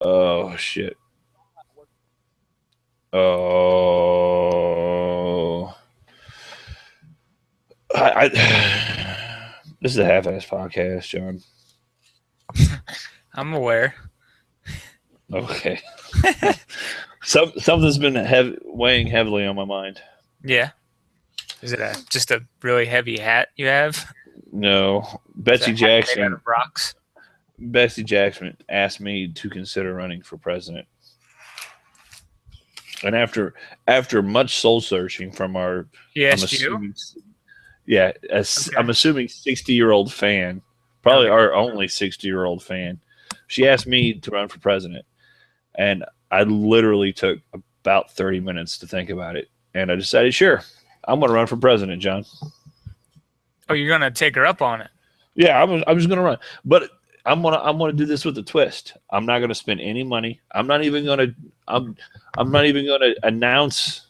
Oh shit. Oh. This is a half-ass podcast, John. I'm aware. Okay. Something's been weighing heavily on my mind. Yeah. Is it just a really heavy hat you have? No, Is it a hat made out of rocks? Betsy Jackson asked me to consider running for president, and after much soul searching from our, He I'm asked you? assuming, yeah, I'm Okay. assuming 60-year-old fan, probably Okay. our only 60-year-old fan, she asked me to run for president, and I literally took about 30 minutes to think about it, and I decided, sure, I'm going to run for president, John. Oh, you're gonna take her up on it. Yeah, I'm just gonna run, but I'm gonna do this with a twist. I'm not gonna spend any money. I'm I'm not even gonna announce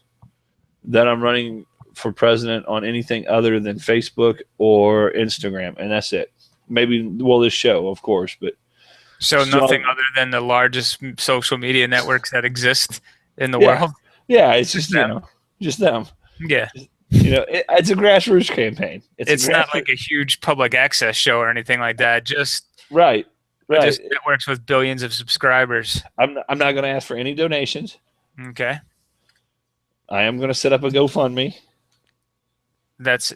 that I'm running for president on anything other than Facebook or Instagram, and that's it. Maybe this show, of course, but So nothing so other than the largest social media networks that exist in the yeah, world. yeah. It's Just just them. just them. Yeah. It's a grassroots campaign. It's a It's not grassroots. like a huge public access show or anything like that. Right, right. Just networks with billions of subscribers. I'm not gonna ask for any donations. Okay. I am gonna set up a GoFundMe. That's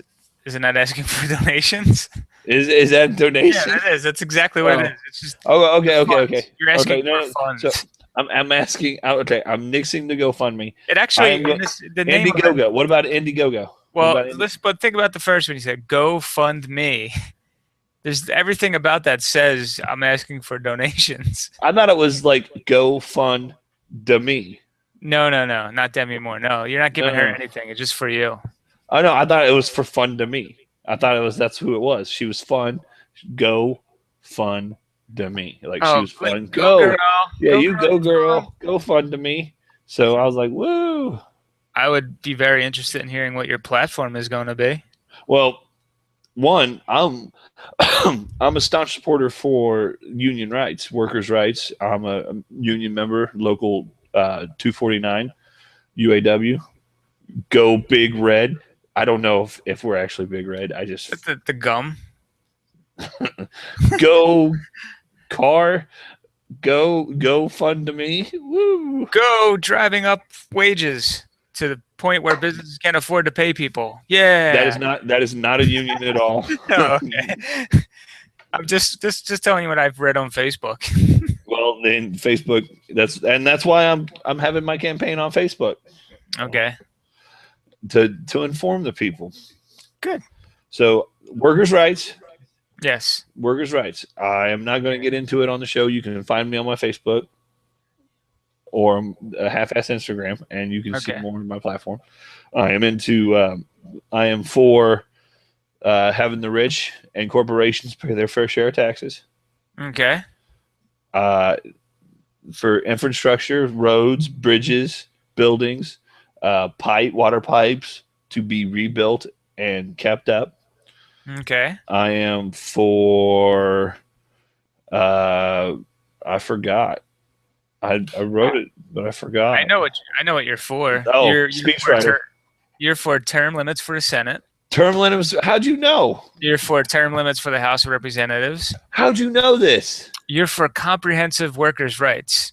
isn't that asking for donations? Is that a Yeah, donation? that is. That's exactly what it Oh, is. It's just oh, okay, okay, okay, funds. You're asking okay. No, for no. So funds. I'm asking. Okay, I'm nixing the GoFundMe. It I actually am go in this the name of it. Indiegogo. What about Indiegogo? What Well, about Indie? let's but think about the first one. You said "Go fund me." There's everything about that says I'm asking for donations. I thought it was like GoFund me. No, no, no, not Demi Moore. No, you're not giving her No, anything. It's just for you. oh no, I thought it was for fun to me. I thought it was that's who it was. She was fun. Go fund me. Like she Oh, was like fun. go girl, Go. Yeah, go you girl, go strong. girl. Go fund me. So I was like, woo. I would be very interested in hearing what your platform is going to be. Well, one, I'm a staunch supporter for union rights, workers' rights. I'm a union member, local 249 UAW. Go Big Red. I don't know if we're actually Big Red. I just The gum. go car, go fund to me. Woo! Go driving up wages to the point where businesses can't afford to pay people. Yeah. That is not a union at all. Oh, okay. I'm just telling you what I've read on Facebook. Well, then Facebook. That's why I'm having my campaign on Facebook Okay. to inform the people. Good. So workers' rights, Yes. workers' rights. I am not going to get into it on the show. You can find me on my Facebook or a half-ass Instagram, and you can see Okay. more on my platform. I am into. I am for having the rich and corporations pay their fair share of taxes. Okay. Uh, for infrastructure, roads, bridges, buildings, water pipes to be rebuilt and kept up. Okay. I am for. Uh, I forgot. I wrote it, but I forgot. I know what you're for. Oh, You're for speechwriter. you're for term limits for the Senate. Term limits. How'd you know? You're for term limits for the House of Representatives. How'd you know this? You're for comprehensive workers' rights.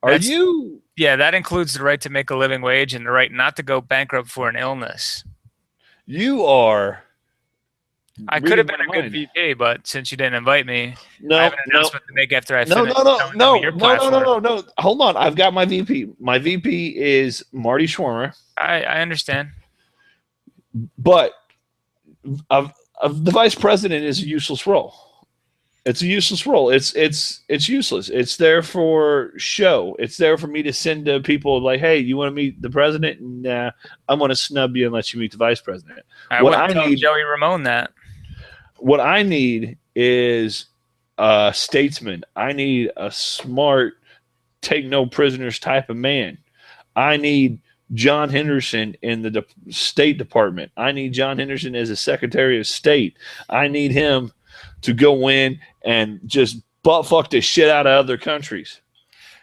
Are That's you? Yeah, that includes the right to make a living wage and the right not to go bankrupt for an illness. You are. I could have Reading been my a good mind. VP, but since you didn't invite me, I No, have an no, announcement to make after I no, finish no, no, telling them no, your no, no, no, platform. no, no. Hold on. I've got my VP. My VP is Marty Schwarmer, I understand. but of the vice president is a useless role. It's a useless role. It's useless. It's there for show. It's there for me to send to people like, hey, you want to meet the president? Nah, I'm going to snub you and let you meet the vice president. I What I wouldn't tell need, Joey Ramone that. what I need is a statesman. I need a smart, take no prisoners type of man. I need John Henderson in the State Department. I need John Henderson as a Secretary of State. I need him to go in and just butt fuck the shit out of other countries.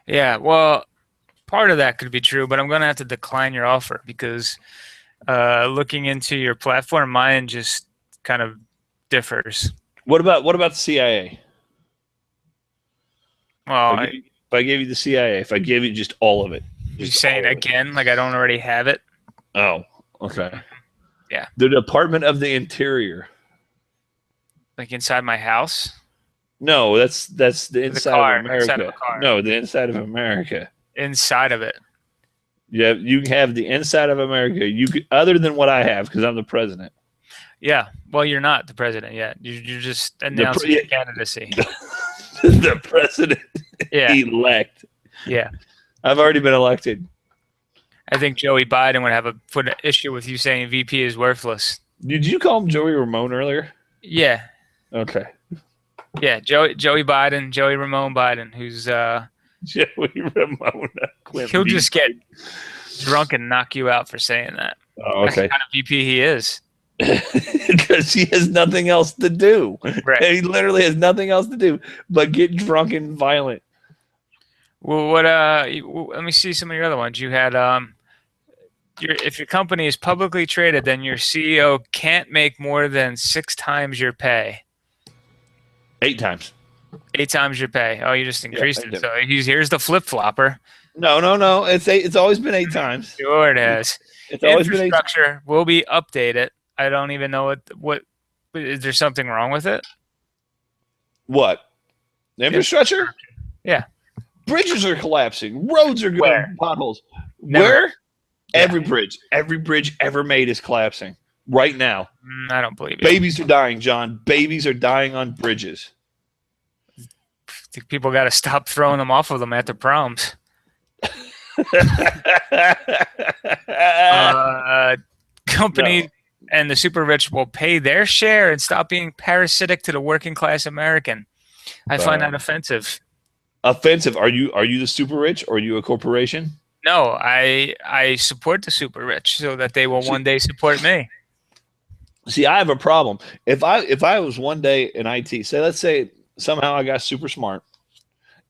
Yeah, well, part of that could be true, but I'm going to have to decline your offer because looking into your platform, mine just kind of differs. What about the CIA? Well, If I gave you the CIA, if I gave you just all of it, you just saying all of it. again, like I don't already have it? Oh, okay. Yeah. The Department of the Interior. Like inside my house? No, that's the inside car, of inside of America. a car. No, the inside of America. Inside of it. Yeah, you can have the inside of America. You could, other than what I have, because I'm the president. Yeah. Well, you're not the president yet. You're just announcing your candidacy. The president Yeah. elect. Yeah. I've already been elected. I think Joey Biden would have an issue with you saying VP is worthless. Did you call him Joey Ramone earlier? Yeah. Okay. Yeah, Joey Biden, Joey Ramone Biden, who's Joey Ramone. he'll just get drunk and knock you out for saying that. Oh, okay. That's the kind of VP he is. Because he has nothing else to do. Right. He literally has nothing else to do but get drunk and violent. Well, let me see some of your other ones. You had if your company is publicly traded, then your CEO can't make more than 6 times your pay. 8 times. 8 times your pay. Oh, you just increased Yeah, it. So here's the flip flopper. No. It's always been 8 times. Sure it has. It's always been 8 times. Infrastructure will be updated. I don't even know what is there something wrong with it? What? Infrastructure? Yeah. Bridges are collapsing. Roads are going Where? potholes. Never. Where? Yeah. Every bridge ever made is collapsing right now. I don't believe it. Babies are dying, John. Babies are dying on bridges. People got to stop throwing them off of them at the proms. Company and the super rich will pay their share and stop being parasitic to the working class American. I find that offensive. Offensive. Are you the super rich or are you a corporation? No, I support the super rich so that they will one day support me. See, I have a problem. If I was one day in IT, let's say somehow I got super smart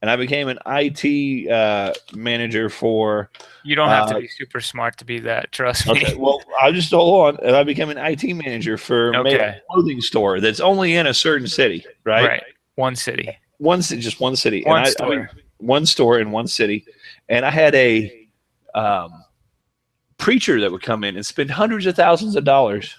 and I became an IT manager for. You don't have to be super smart to be that. Trust me. Okay. Well, I'll just hold on. And I became an IT manager for a clothing store that's only in a certain city, right? Right. One city. Just one city. One and store. One store in one city. And I had a preacher that would come in and spend hundreds of thousands of dollars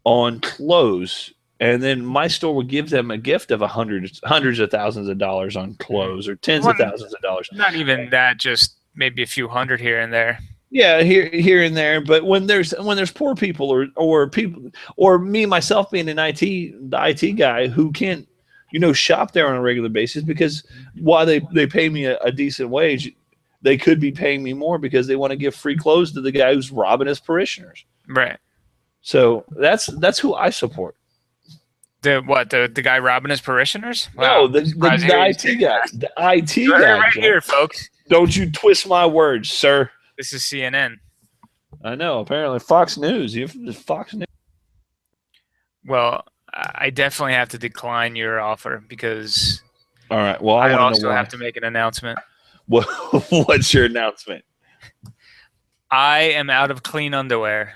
on clothes, and then my store would give them a gift of hundreds of thousands of dollars on clothes or tens of thousands of dollars. Not even that, just maybe a few hundred here and there. Yeah, here and there. But when there's poor people or people or me myself being the IT guy who can't shop there on a regular basis because while they pay me a decent wage, they could be paying me more because they want to give free clothes to the guy who's robbing his parishioners. Right. So that's who I support. The guy robbing his parishioners? Wow. No, the IT guy. The IT guy. Right here, folks. Don't you twist my words, sir. This is CNN. I know. Apparently, Fox News. Fox News. Well, I definitely have to decline your offer because. All right. Well, I also have to make an announcement. What's your announcement? I am out of clean underwear.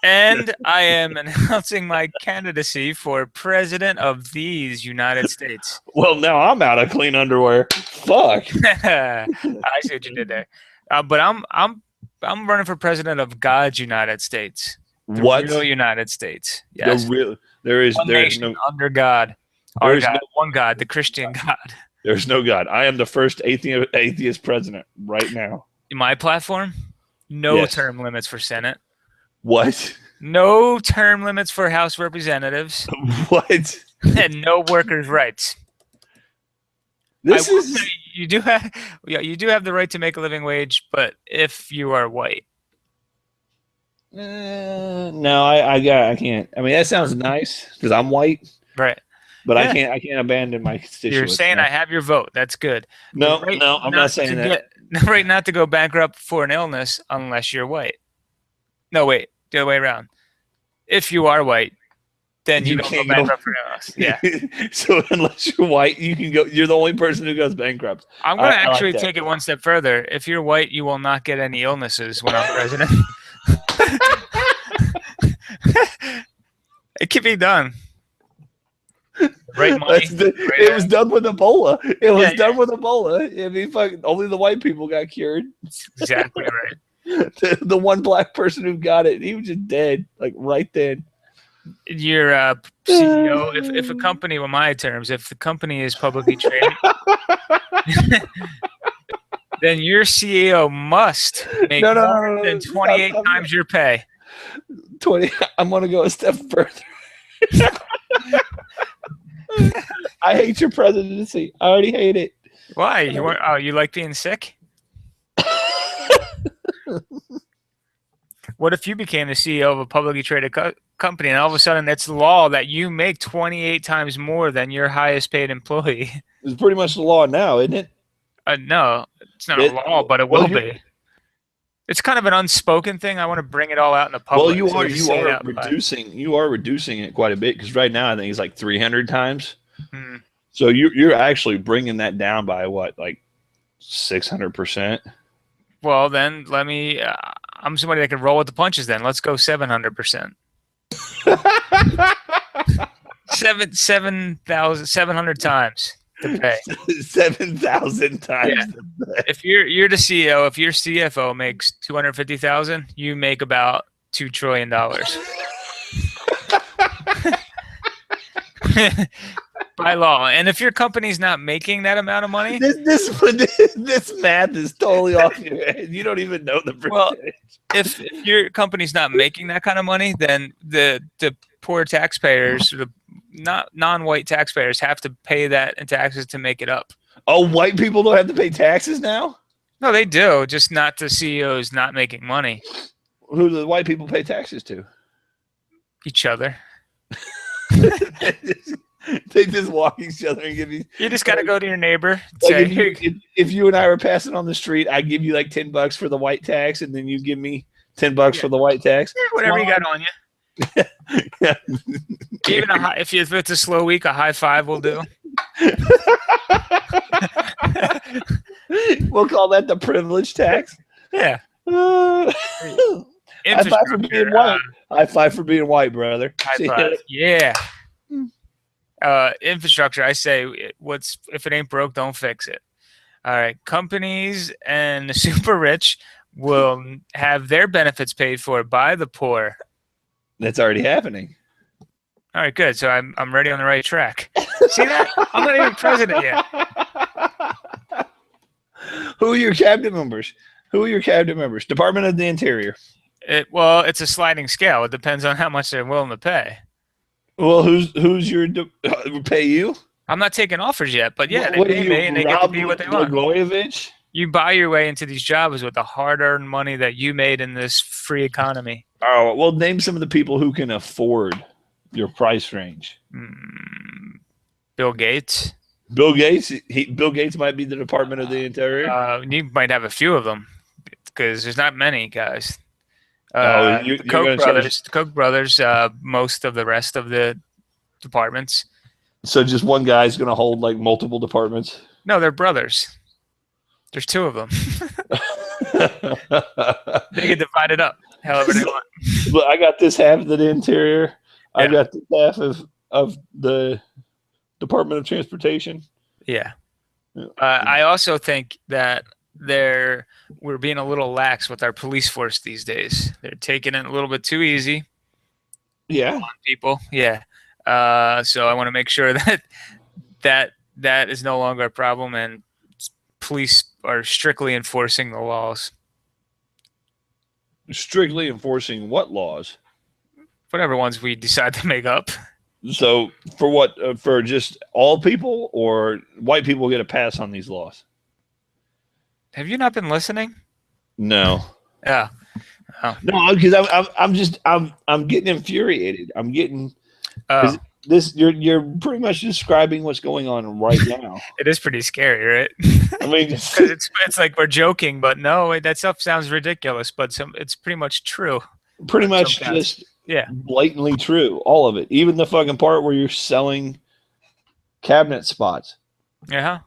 And I am announcing my candidacy for president of these United States. Well, now I'm out of clean underwear. Fuck. I see what you did there. But I'm running for president of God's United States. The real United States. Yes. There is no under God. Our God, one God, the Christian God. There's no God. I am the first atheist president right now. My platform? No term limits for Senate. What? No term limits for House Representatives. What? And no workers' rights. You do have the right to make a living wage, but if you are white. No, I can't. I mean, that sounds nice because I'm white. Right. But I can't abandon my constituents. You're saying I have your vote. That's good. No, I'm not saying that. Right, not to go bankrupt for an illness unless you're white. No, wait, the other way around. If you are white, then you You don't go can't go- bankrupt for us. Yeah. So unless you're white, you can go. You're the only person who goes bankrupt. I'm going to I like actually that. take it one step further. If you're white, you will not get any illnesses when I'm president. It can be done. Right money. It was done with Ebola. It was Yeah, done with Ebola. I mean, fucking, only the white people got cured. Exactly right. The one black person who got it, he was just dead, like right then. Your CEO, if a company, with my terms, if the company is publicly traded, then your CEO must make more than 28 Stop. times your pay. 20. I'm gonna go a step further. I hate your presidency. I already hate it. Why? You weren't? Oh, you like being sick? What if you became the CEO of a publicly traded company, and all of a sudden it's law that you make 28 times more than your highest paid employee? It's pretty much the law now, isn't it? No, it's not a law, but it will be. It's kind of an unspoken thing. I want to bring it all out in the public. Well, you so are just say it out reducing it quite a bit, because right now I think it's like 300 times. Hmm. So you're actually bringing that down by what, like 600%? Well, then let me. I'm somebody that can roll with the punches. Then let's go 700%. 7,700 times to pay. 7,000 times. Yeah. If you're the CEO, if your CFO makes 250,000, you make about $2 trillion. By law. And if your company's not making that amount of money, This math is totally off your head. You don't even know the percentage. well, if your company's not making that kind of money, then the poor taxpayers, the non-white taxpayers, have to pay that in taxes to make it up. Oh, white people don't have to pay taxes now? No, they do, just not the CEOs not making money. Who do the white people pay taxes to? Each other. They just walk each other and give you. You just got to go to your neighbor and Like say, if you and I were passing on the street, I give you like $10 for the white tax, and then you give me $10 for the white tax. whatever you got on you. Even if it's a slow week, a high five will do. We'll call that the privilege tax. Yeah. High five for being white. High five for being white, brother. High five. Yeah. Infrastructure, I say, if it ain't broke, don't fix it. All right. Companies and the super rich will have their benefits paid for by the poor. That's already happening. All right, good. So I'm ready on the right track. See that? I'm not even president yet. Who are your cabinet members? Department of the Interior. It's a sliding scale. It depends on how much they're willing to pay. Well, who's your pay you? I'm not taking offers yet, but yeah, they pay me and they get to be what they want. Blagojevich? You buy your way into these jobs with the hard-earned money that you made in this free economy. Oh, well, name some of the people who can afford your price range. Bill Gates. Bill Gates. Bill Gates might be the Department of the Interior. You might have a few of them because there's not many guys. The Koch brothers, most of the rest of the departments. So just one guy's going to hold like multiple departments? No, they're brothers. There's two of them. They get divided up however they want. But I got this half of the Interior. Yeah. I got this half of the Department of Transportation. Yeah. I also think that we're being a little lax with our police force these days. They're taking it a little bit too easy. Yeah. On people. Yeah. So I want to make sure that is no longer a problem, and police are strictly enforcing the laws. Strictly enforcing what laws? Whatever ones we decide to make up. So for what? For just all people, or white people get a pass on these laws? Have you not been listening? No. Yeah. Oh. No, because I'm getting infuriated. I'm getting this. You're pretty much describing what's going on right now. It is pretty scary, right? I mean, it's like we're joking, but no, that stuff sounds ridiculous. But it's pretty much true. Pretty much just Yeah. blatantly true. All of it, even the fucking part where you're selling cabinet spots. Yeah.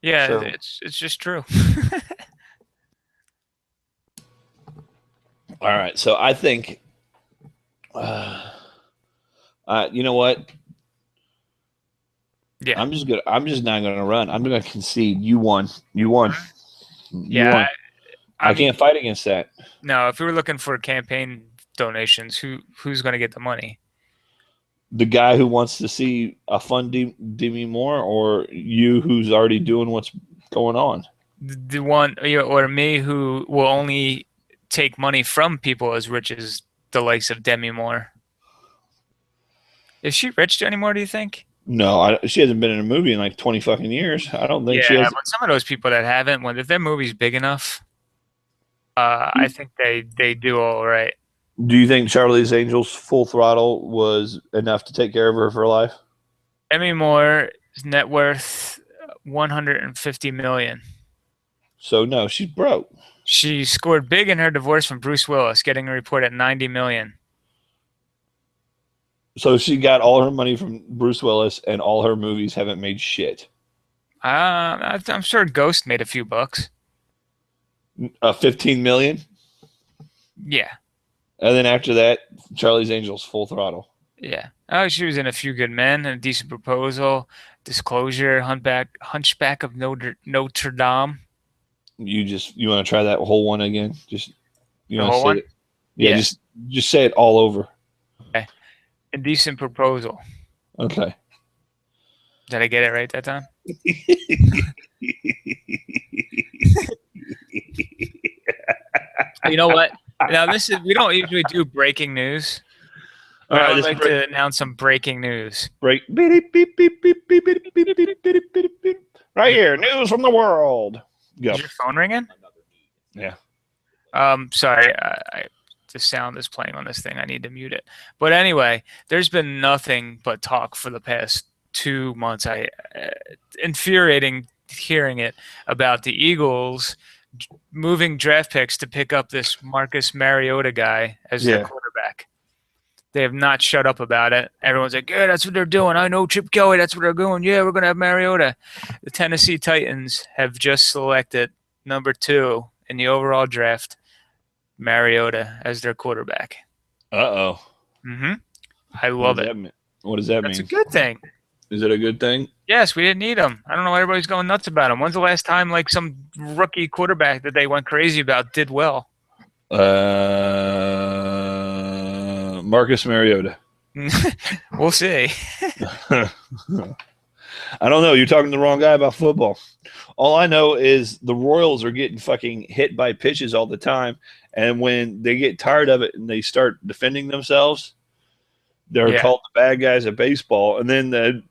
Yeah. So- It's just true. All right, so I think, you know what? Yeah. I'm just not gonna run. I'm gonna concede. You won. You won. You Yeah. won. I mean, can't fight against that. no, if we were looking for campaign donations, who's going to get the money? The guy who wants to see a fun Demi Moore, or you who's already doing what's going on. The one, or me, who will only take money from people as rich as the likes of Demi Moore. Is she rich anymore, do you think? No, she hasn't been in a movie in like 20 fucking years. I don't think she Yeah, has. but some of those people that haven't, if their movie's big enough, I think they do all right. Do you think Charlie's Angels Full Throttle was enough to take care of her for life? Demi Moore's net worth 150 million. So no, she's broke. She scored big in her divorce from Bruce Willis, getting a report at 90 million. So she got all her money from Bruce Willis, and all her movies haven't made shit. I'm sure Ghost made a few bucks. 15 million, Yeah, and then after that, Charlie's Angels Full Throttle. yeah. Oh, she was in A Few Good Men, and A Decent Proposal, Disclosure, Hunchback of Notre Dame. You want to try that whole one again? Just you The want to whole say one? it? Yeah, Yeah. just say it all over. Okay. Indecent Proposal. Okay. Did I get it right that time? You know what? Now we don't usually do breaking news. All right, I would this like to announce some breaking news. break. Beep, beep, beep, beep, beep, beep, beep, beep, beep, beep, beep. Right here, news from the world. Go. Is your phone ringing? Yeah. Sorry, the sound is playing on this thing. I need to mute it. But anyway, there's been nothing but talk for the past 2 months. Infuriating hearing it about the Eagles moving draft picks to pick up this Marcus Mariota guy as their quarterback. They have not shut up about it. Everyone's like, yeah, that's what they're doing. I know Chip Kelly. That's what they're doing. Yeah, we're going to have Mariota. The Tennessee Titans have just selected number 2 in the overall draft, Mariota, as their quarterback. Uh-oh. Mm-hmm. I love it. What does that mean? That's a good thing. Is it a good thing? Yes, we didn't need him. I don't know why everybody's going nuts about him. When's the last time like some rookie quarterback that they went crazy about did well? Marcus Mariota. We'll see. I don't know. You're talking to the wrong guy about football. All I know is the Royals are getting fucking hit by pitches all the time. And when they get tired of it and they start defending themselves, they're called the bad guys at baseball. And then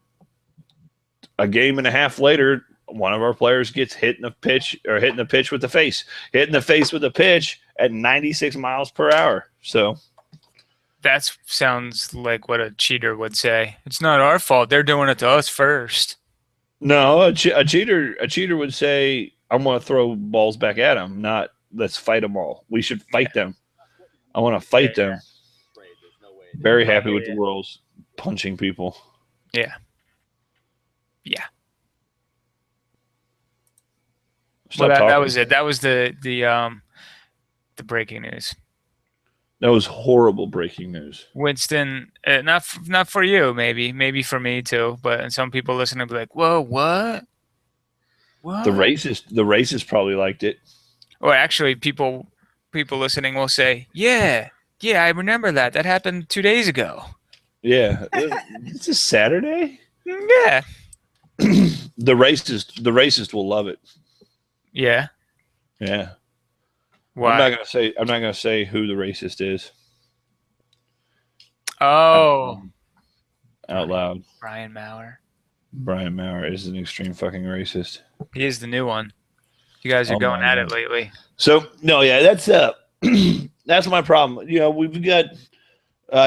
a game and a half later, one of our players gets hit in the pitch with the face. Hit in the face with a pitch at 96 miles per hour. So that sounds like what a cheater would say. It's not our fault. They're doing it to us first. No, a cheater would say, "I'm going to throw balls back at them, not let's fight them all. We should fight them. I want to fight them." Very happy with the Royals punching people. Yeah. Yeah. Well, that was it. That was the breaking news. That was horrible breaking news. Winston, not for you, maybe for me too, but some people listening will be like, "Whoa, what? What?" The racist probably liked it. Or actually, people listening will say, "Yeah, I remember that. That happened 2 days ago." Yeah, it's a Saturday. Yeah. The racist will love it. Yeah. Yeah. Why? I'm not gonna say who the racist is. Oh. Out loud. Brian Maurer. Brian Maurer is an extreme fucking racist. He is the new one. You guys are going at it lately. So no, yeah, that's that's my problem. You know, we've got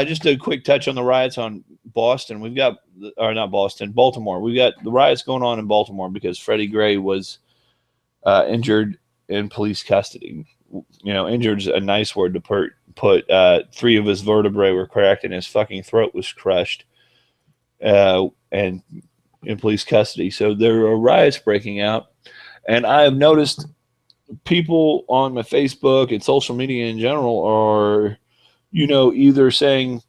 just a quick touch on the riots on Boston. We've got, or not Boston, Baltimore. We've got the riots going on in Baltimore because Freddie Gray was injured in police custody. You know, injured is a nice word to put 3 of his vertebrae were cracked and his fucking throat was crushed, and in police custody. So there are riots breaking out, and I have noticed people on my Facebook and social media in general are, either saying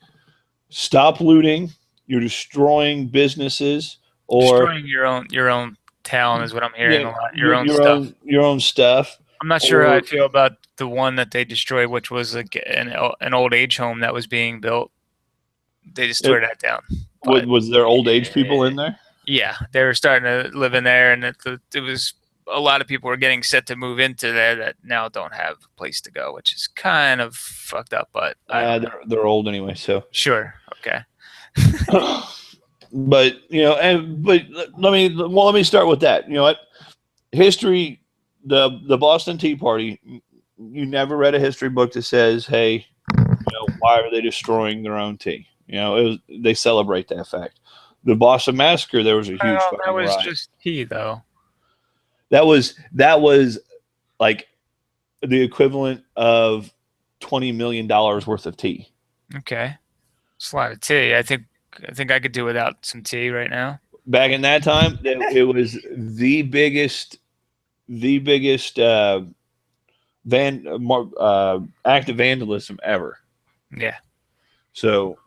stop looting, you're destroying businesses, or Destroying your own town is what I'm hearing a lot. Your own your stuff. own stuff. I'm not sure how I feel about the one that they destroyed, which was like an old age home that was being built. They just tore that down. But, was there old age people in there? Yeah, they were starting to live in there, and it was a lot of people were getting set to move into there that now don't have a place to go, which is kind of fucked up. But they're old anyway, so sure, okay. But let me start with that. You know what? History, the Boston Tea Party. You never read a history book that says, "Hey, why are they destroying their own tea?" They celebrate that fact. The Boston Massacre, there was a huge. That was riot. just tea, though. That was like the equivalent of $20 million worth of tea. Okay, it's a lot of tea. I think I could do without some tea right now. Back in that time, it was the biggest act of vandalism ever. Yeah. So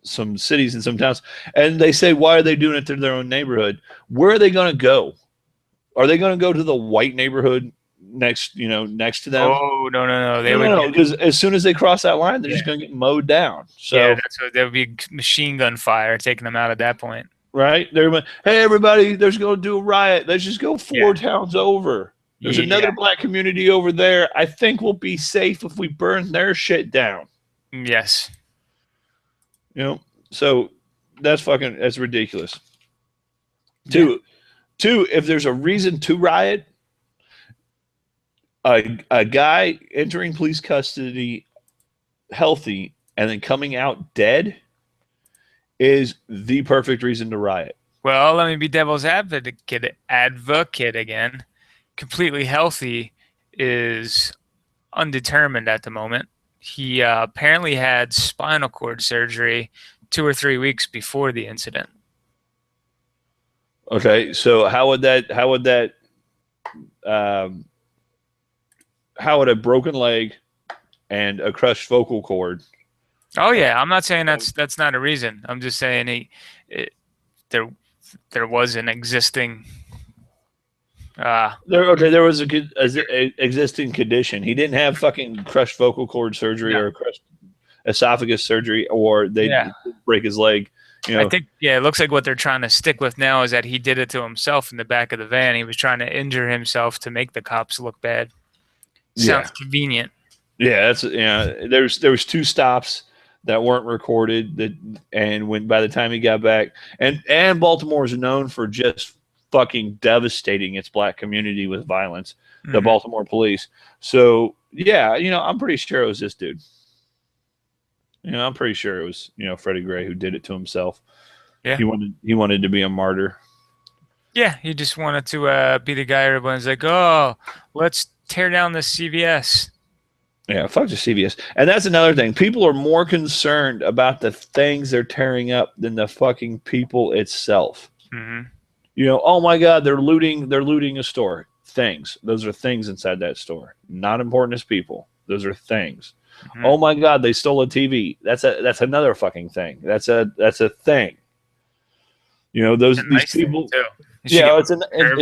some cities and some towns, and they say, why are they doing it to their own neighborhood? Where are they going to go? Are they going to go to the white neighborhood next to them? Oh, no. No, because as soon as they cross that line, they're just going to get mowed down. So that's what there would be machine gun fire taking them out at that point. Right? They're like, hey, everybody, there's going to do a riot. Let's just go 4 towns over. There's another black community over there. I think we'll be safe if we burn their shit down. Yes. So that's ridiculous. Yeah. Two, if there's a reason to riot, a guy entering police custody healthy and then coming out dead is the perfect reason to riot. Well, let me be devil's advocate again. Completely healthy is undetermined at the moment. He apparently had spinal cord surgery 2 or 3 weeks before the incident. Okay, so how would a broken leg and a crushed vocal cord? Oh yeah, I'm not saying that's not a reason. I'm just saying there was an existing. There was a existing condition. He didn't have fucking crushed vocal cord surgery or crushed esophagus surgery, or they break his leg. I think it looks like what they're trying to stick with now is that he did it to himself in the back of the van. He was trying to injure himself to make the cops look bad. Sounds convenient. Yeah, there was 2 stops that weren't recorded and when by the time he got back, and Baltimore is known for just fucking devastating its black community with violence, the Baltimore police. So I'm pretty sure it was this dude. I'm pretty sure it was Freddie Gray who did it to himself. Yeah, he wanted to be a martyr. Yeah, he just wanted to be the guy everyone's like, oh, let's tear down the CVS. Yeah, fuck the CVS. And that's another thing. People are more concerned about the things they're tearing up than the fucking people itself. Mm-hmm. Oh my God, they're looting a store. Things. Those are things inside that store. Not important as people. Those are things. Mm-hmm. Oh my God, they stole a TV. That's another fucking thing. That's a thing. These people. Yeah, it's a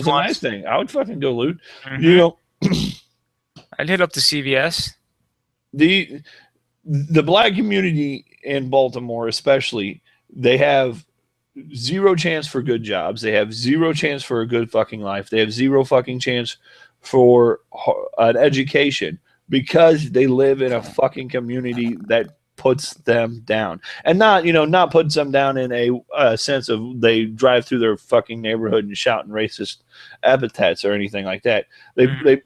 nice thing. I would fucking go loot. Mm-hmm. I'd hit up the CVS. The black community in Baltimore, especially, they have 0 chance for good jobs. They have 0 chance for a good fucking life. They have 0 fucking chance for an education because they live in a fucking community that puts them down, and not puts them down in a sense of they drive through their fucking neighborhood and shouting racist epithets or anything like that. The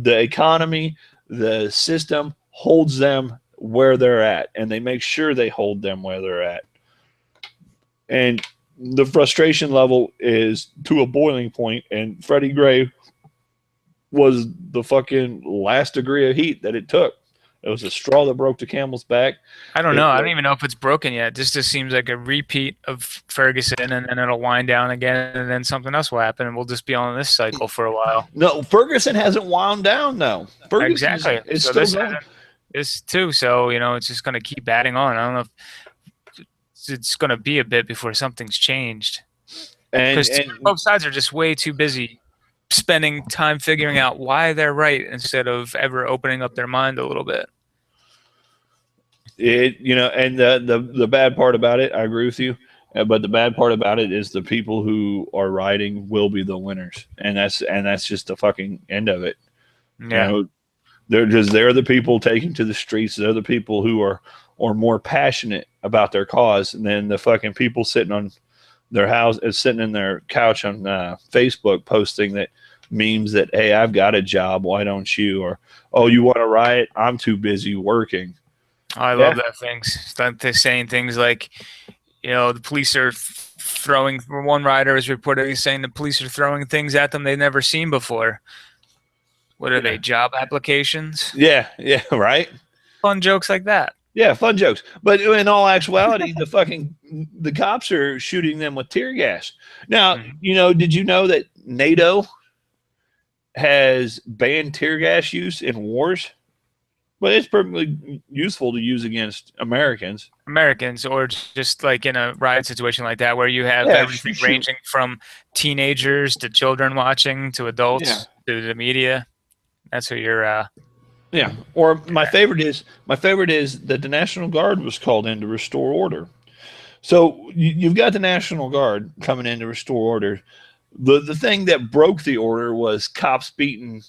economy, the system holds them where they're at, and they make sure they hold them where they're at. And the frustration level is to a boiling point, and Freddie Gray was the fucking last degree of heat that it took. It was a straw that broke the camel's back. I don't know. I don't even know if it's broken yet. This just seems like a repeat of Ferguson, and then it'll wind down again, and then something else will happen, and we'll just be on this cycle for a while. No, Ferguson hasn't wound down though. Ferguson Exactly. is So still this going. this too. So it's just going to keep adding on. I don't know if it's going to be a bit before something's changed, because both sides are just way too busy spending time figuring out why they're right instead of ever opening up their mind a little bit. And the bad part about it, I agree with you, but the bad part about it is the people who are rioting will be the winners, and that's just the fucking end of it. Yeah. They're the people taking to the streets. They're the people who are more passionate about their cause than the fucking people sitting on their house, sitting in their couch on Facebook posting that memes that, hey, I've got a job, why don't you? Or, oh, you want to riot? I'm too busy working. I love that things. They're saying things like, the police are throwing. One rider is reportedly saying the police are throwing things at them they've never seen before. What are they? Job applications? Yeah, right. Fun jokes like that. Yeah, fun jokes. But in all actuality, the cops are shooting them with tear gas. Now, did you know that NATO has banned tear gas use in wars? But it's perfectly useful to use against Americans. Or just like in a riot situation like that, where you have everything ranging from teenagers to children watching to adults to the media. That's who you're. Yeah. Or my favorite is that the National Guard was called in to restore order. So you've got the National Guard coming in to restore order. The thing that broke the order was cops beating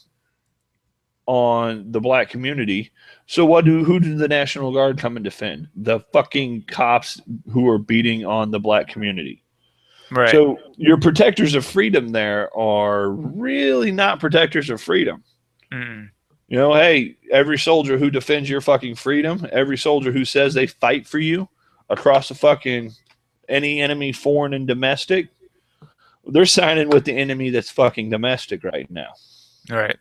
on the black community. So who did the National Guard come and defend? The fucking cops who are beating on the black community. Right. So your protectors of freedom there are really not protectors of freedom. Mm. Hey, every soldier who defends your fucking freedom, every soldier who says they fight for you across the fucking any enemy, foreign and domestic, they're signing with the enemy that's fucking domestic right now. Right.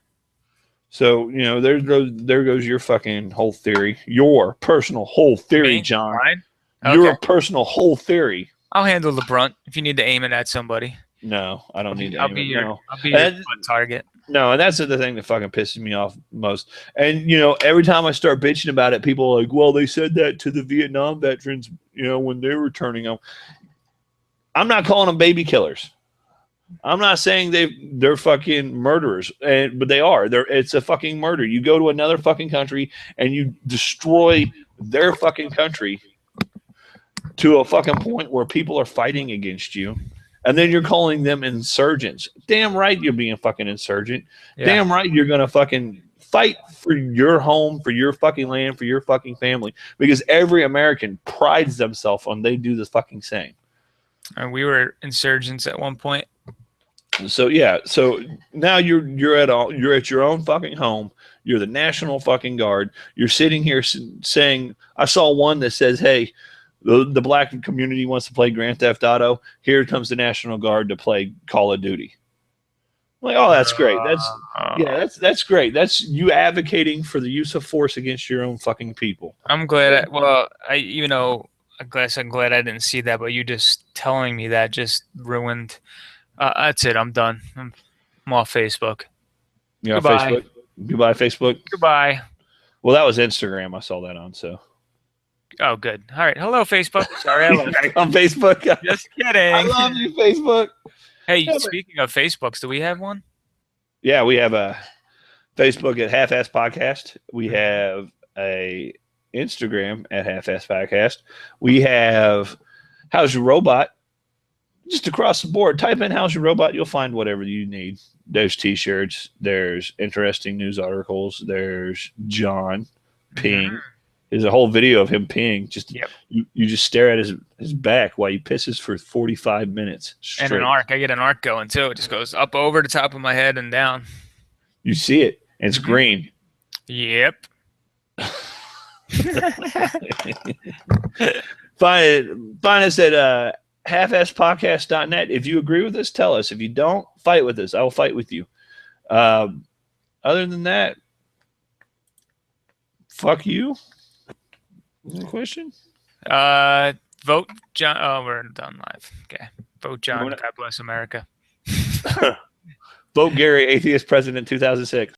So, there goes your fucking whole theory. Your personal whole theory, Me? John. Mine? Okay. Your personal whole theory. I'll handle the brunt if you need to aim it at somebody. No, I don't need to I'll aim be it. your target. No, and that's the thing that fucking pisses me off most. And, every time I start bitching about it, people are like, well, they said that to the Vietnam veterans, when they were turning them. I'm not calling them baby killers. I'm not saying they're fucking murderers, but they are. It's a fucking murder. You go to another fucking country and you destroy their fucking country to a fucking point where people are fighting against you, and then you're calling them insurgents. Damn right you're being a fucking insurgent. Yeah. Damn right you're gonna fucking fight for your home, for your fucking land, for your fucking family, because every American prides themselves on they do the fucking same. And we were insurgents at one point. So yeah, so now you're at your own fucking home. You're the National fucking Guard. You're sitting here saying, I saw one that says, hey, the black community wants to play Grand Theft Auto. Here comes the National Guard to play Call of Duty. I'm like, oh, that's great. That's great. That's you advocating for the use of force against your own fucking people. I'm glad. I'm glad I didn't see that, but you just telling me that just ruined. That's it. I'm done. I'm off Facebook. You on Facebook? Goodbye, Facebook. Goodbye. Well, that was Instagram. I saw that on. So. Oh, good. All right. Hello, Facebook. Sorry, I love you. On Facebook. Just kidding. I love you, Facebook. Hey, speaking of Facebooks, do we have one? Yeah, we have a Facebook at Half-Ass Podcast. We have a Instagram at Half-Ass Podcast. We have How's Your Robot? Just across the board. Type in How's Your Robot. You'll find whatever you need. There's T-shirts. There's interesting news articles. There's John peeing. Mm-hmm. There's a whole video of him peeing. Just you just stare at his back while he pisses for 45 minutes straight. And an arc. I get an arc going too. It just goes up over the top of my head and down. You see it. And it's green. Yep. Find us at halfasspodcast.net. If you agree with us, tell us. If you don't, fight with us. I will fight with you. other than that, fuck you. Any question? Vote John. Oh, we're done live. Okay. Vote John. God bless America. Vote Gary, atheist president 2006.